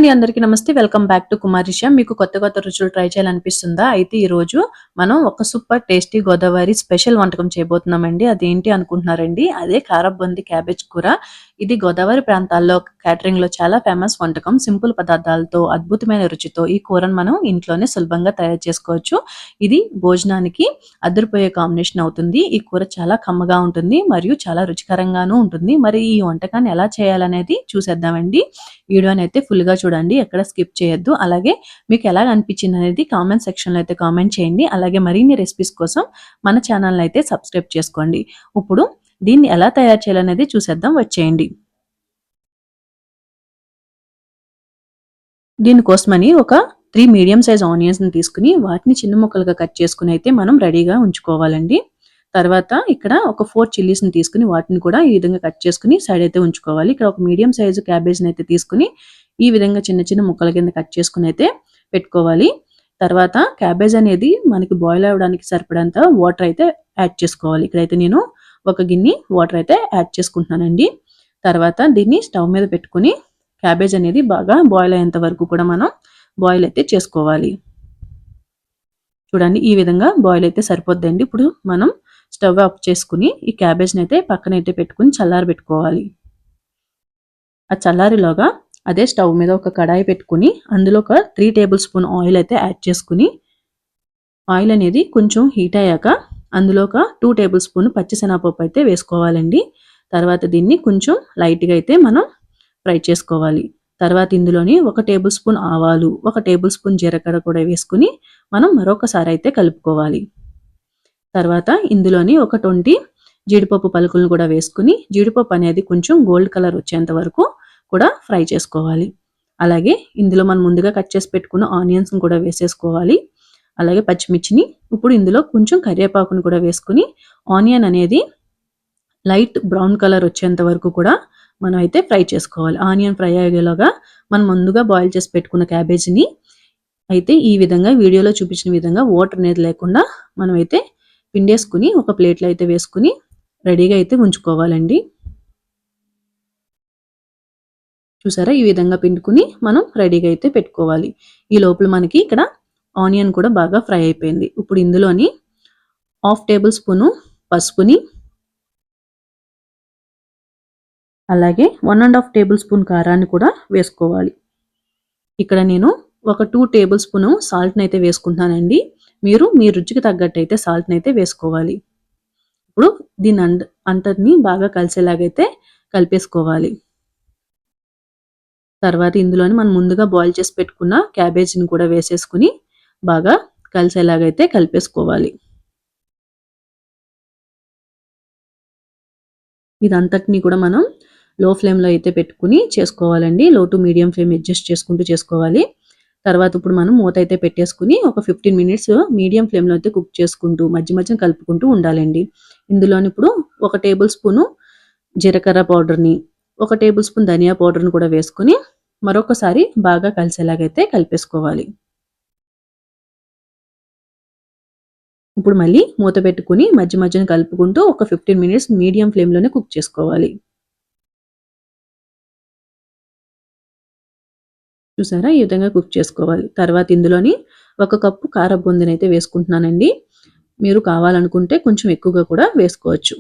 అందరికీ నమస్తే. Welcome back to కుమారిష. మీకు కొత్త రుచులు ట్రై చేయాలనిపిస్తుందా? అయితే ఈ రోజు మనం ఒక సూపర్ టేస్టీ గోదావరి స్పెషల్ వంటకం చేయబోతున్నామండి. అదేంటి అనుకుంటున్నారండి? అదే కారబొంది క్యాబేజ్ కూర. ఇది గోదావరి ప్రాంతాల్లో క్యాటరింగ్ లో చాలా ఫేమస్ వంటకం. సింపుల్ పదార్థాలతో అద్భుతమైన రుచితో ఈ కూరను మనం ఇంట్లోనే సులభంగా తయారు చేసుకోవచ్చు. ఇది భోజనానికి అదిరిపోయే కాంబినేషన్ అవుతుంది. ఈ కూర చాలా కమ్మగా ఉంటుంది మరియు చాలా రుచికరంగాను ఉంటుంది. మరి ఈ వంటకాన్ని ఎలా చేయాలనేది చూసేద్దామండి. వీడియోని అయితే ఫుల్ గా చూడండి, ఎక్కడ స్కిప్ చేయొద్దు. అలాగే మీకు ఎలా అనిపించింది అనేది కామెంట్ సెక్షన్ లో అయితే కామెంట్ చేయండి. అలాగే మరిన్ని రెసిపీస్ కోసం మన ఛానల్ అయితే సబ్స్క్రైబ్ చేసుకోండి. ఇప్పుడు దీన్ని ఎలా తయారు చేయాలనేది చూసేద్దాం, వచ్చేయండి. దీనికోసమని ఒక 3 మీడియం సైజ్ ఆనియన్స్ ని తీసుకుని వాటిని చిన్న ముక్కలుగా కట్ చేసుకుని అయితే మనం రెడీగా ఉంచుకోవాలండి. తర్వాత ఇక్కడ ఒక 4 చిల్లీస్ ని తీసుకుని వాటిని కూడా ఈ విధంగా కట్ చేసుకుని సైడ్ అయితే ఉంచుకోవాలి. ఇక్కడ ఒక మీడియం సైజు క్యాబేజ్ ని అయితే తీసుకుని ఈ విధంగా చిన్న చిన్న ముక్కల కింద కట్ చేసుకుని అయితే పెట్టుకోవాలి. తర్వాత క్యాబేజ్ అనేది మనకి బాయిల్ అవ్వడానికి సరిపడంత వాటర్ అయితే యాడ్ చేసుకోవాలి. ఇక్కడైతే నేను ఒక గిన్నె వాటర్ అయితే యాడ్ చేసుకుంటున్నానండి. తర్వాత దీన్ని స్టవ్ మీద పెట్టుకుని క్యాబేజ్ అనేది బాగా బాయిల్ అయ్యేంత వరకు కూడా మనం బాయిల్ అయితే చేసుకోవాలి. చూడండి, ఈ విధంగా బాయిల్ అయితే సరిపోద్దండి. ఇప్పుడు మనం స్టవ్ ఆఫ్ చేసుకుని ఈ క్యాబేజ్ని అయితే పక్కన అయితే పెట్టుకుని చల్లారి పెట్టుకోవాలి. ఆ చల్లారిలోగా అదే స్టవ్ మీద ఒక కడాయి పెట్టుకుని అందులో ఒక 3 టేబుల్ స్పూన్ ఆయిల్ అయితే యాడ్ చేసుకుని ఆయిల్ అనేది కొంచెం హీట్ అయ్యాక అందులో ఒక 2 టేబుల్ స్పూన్ పచ్చిశనగపప్పు అయితే వేసుకోవాలండి. తర్వాత దీన్ని కొంచెం లైట్గా అయితే మనం ఫ్రై చేసుకోవాలి. తర్వాత ఇందులోని 1 టేబుల్ స్పూన్ ఆవాలు, 1 టేబుల్ స్పూన్ జీలకర్ర కూడా వేసుకుని మనం మరొకసారి అయితే కలుపుకోవాలి. తర్వాత ఇందులోని ఒక 20 జీడిపప్పు పలుకులను కూడా వేసుకుని జీడిపప్పు అనేది కొంచెం గోల్డ్ కలర్ వచ్చేంత వరకు కూడా ఫ్రై చేసుకోవాలి. అలాగే ఇందులో మనం ముందుగా కట్ చేసి పెట్టుకున్న ఆనియన్స్ కూడా వేసేసుకోవాలి. అలాగే పచ్చిమిర్చిని, ఇప్పుడు ఇందులో కొంచెం కరివేపాకును కూడా వేసుకుని ఆనియన్ అనేది లైట్ బ్రౌన్ కలర్ వచ్చేంత వరకు కూడా మనం అయితే ఫ్రై చేసుకోవాలి. ఆనియన్ ఫ్రై అయ్యేలాగా మనం ముందుగా బాయిల్ చేసి పెట్టుకున్న క్యాబేజీని అయితే ఈ విధంగా వీడియోలో చూపించిన విధంగా వాటర్ అనేది లేకుండా మనం అయితే పిండేసుకుని ఒక ప్లేట్లో అయితే వేసుకుని రెడీగా అయితే ఉంచుకోవాలండి. చూసారా, ఈ విధంగా పిండుకుని మనం రెడీగా అయితే పెట్టుకోవాలి. ఈ లోపల మనకి ఇక్కడ ఆనియన్ కూడా బాగా ఫ్రై అయిపోయింది. ఇప్పుడు ఇందులోని 1/2 టేబుల్ స్పూను పసుపుని, అలాగే 1.5 టేబుల్ స్పూన్ కారాన్ని కూడా వేసుకోవాలి. ఇక్కడ నేను ఒక 2 టేబుల్ స్పూన్ సాల్ట్ని అయితే వేసుకుంటున్నానండి. మీరు మీ రుచికి తగ్గట్టు అయితే సాల్ట్ని అయితే వేసుకోవాలి. ఇప్పుడు దీని అంతటిని బాగా కలిసేలాగైతే కలిపేసుకోవాలి. తర్వాత ఇందులోని మనం ముందుగా బాయిల్ చేసి పెట్టుకున్న క్యాబేజీని కూడా వేసేసుకుని బాగా కలిసేలాగైతే కలిపేసుకోవాలి. ఇదంతటిని కూడా మనం లో ఫ్లేమ్లో అయితే పెట్టుకుని చేసుకోవాలండి. లో టు మీడియం ఫ్లేమ్ అడ్జస్ట్ చేసుకుంటూ చేసుకోవాలి. తర్వాత ఇప్పుడు మనం మూత అయితే పెట్టేసుకుని ఒక 15 మినిట్స్ మీడియం ఫ్లేమ్లో అయితే కుక్ చేసుకుంటూ మధ్య మధ్య కలుపుకుంటూ ఉండాలండి. ఇందులోని ఇప్పుడు 1 టేబుల్ స్పూను జీలకర్ర పౌడర్ని, 1 టేబుల్ స్పూన్ ధనియా పౌడర్ని కూడా వేసుకుని మరొకసారి బాగా కలిసేలాగైతే కలిపేసుకోవాలి. ఇప్పుడు మళ్ళీ మూత పెట్టుకుని మధ్య మధ్యన కలుపుకుంటూ ఒక 15 మినిట్స్ మీడియం ఫ్లేమ్లోనే కుక్ చేసుకోవాలి. చూసారా, ఈ విధంగా కుక్ చేసుకోవాలి. తర్వాత ఇందులోని 1 కప్పు కారబొందిని అయితే వేసుకుంటున్నానండి. మీరు కావాలనుకుంటే కొంచెం ఎక్కువగా కూడా వేసుకోవచ్చు.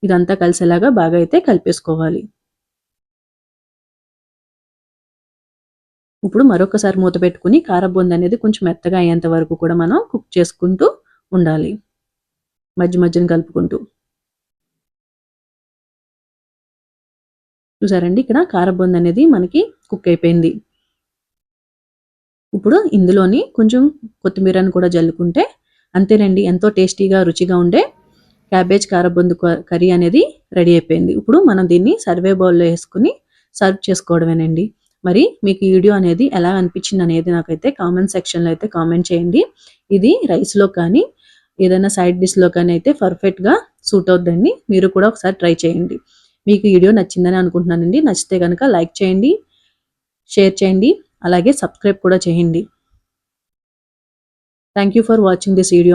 ఇదంతా కలిసేలాగా బాగా అయితే కలిపేసుకోవాలి. ఇప్పుడు మరొకసారి మూత పెట్టుకుని కారబొంది అనేది కొంచెం మెత్తగా అయ్యేంత వరకు కూడా మనం కుక్ చేసుకుంటూ ఉండాలి, మధ్య మధ్యన కలుపుకుంటూ. చూసారండి, ఇక్కడ కారబొంది అనేది మనకి కుక్ అయిపోయింది. ఇప్పుడు ఇందులోని కొంచెం కొత్తిమీరని కూడా జల్లుకుంటే అంతేనండి, ఎంతో టేస్టీగా రుచిగా ఉండే క్యాబేజ్ కారబొందు కర్రీ అనేది రెడీ అయిపోయింది. ఇప్పుడు మనం దీన్ని సర్వే బౌల్లో వేసుకుని సర్వ్ చేసుకోవడమేనండి. మరి మీకు ఈ వీడియో అనేది ఎలా అనిపించింది అనేది నాకైతే కామెంట్ సెక్షన్లో అయితే కామెంట్ చేయండి. ఇది రైస్లో కానీ ఏదైనా సైడ్ డిష్లో కానీ అయితే పర్ఫెక్ట్గా సూట్ అవుతుందండి. మీరు కూడా ఒకసారి ట్రై చేయండి. మీకు ఈ వీడియో నచ్చిందని అనుకుంటున్నానండి. నచ్చితే కనుక లైక్ చేయండి, షేర్ చేయండి, అలాగే సబ్స్క్రైబ్ కూడా చేయండి. Thank you for watching this video.